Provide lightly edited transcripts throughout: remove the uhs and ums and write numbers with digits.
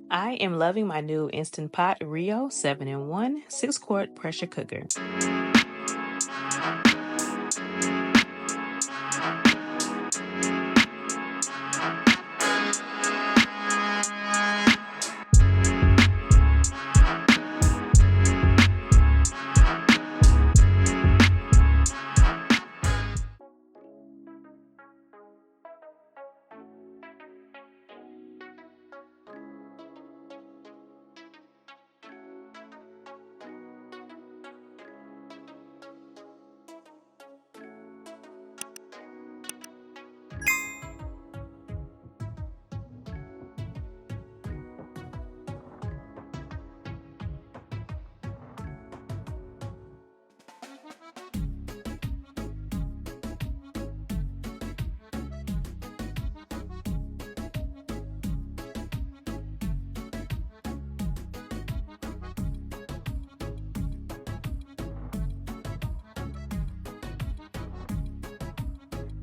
I am loving my new Instant Pot Rio 7-in-1 6-quart pressure cooker.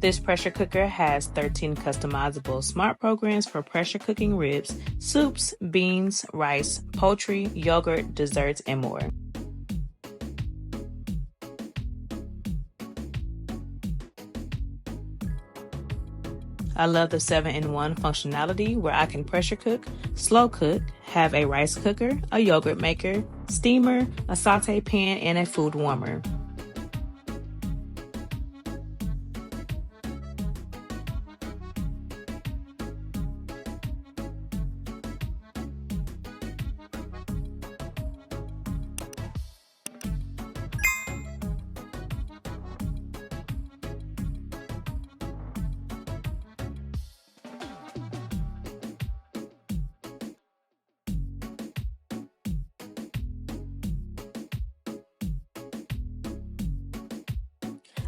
This pressure cooker has 13 customizable smart programs for pressure cooking ribs, soups, beans, rice, poultry, yogurt, desserts, and more. I love the 7-in-1 functionality where I can pressure cook, slow cook, have a rice cooker, a yogurt maker, steamer, a saute pan, and a food warmer.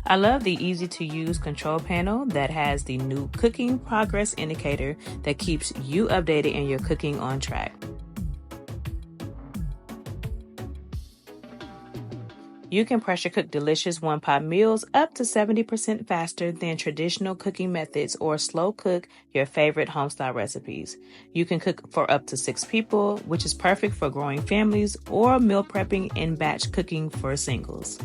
I love the easy-to-use control panel that has the new cooking progress indicator that keeps you updated and your cooking on track. You can pressure cook delicious one-pot meals up to 70% faster than traditional cooking methods or slow cook your favorite homestyle recipes. You can cook for up to 6 people, which is perfect for growing families or meal prepping and batch cooking for singles.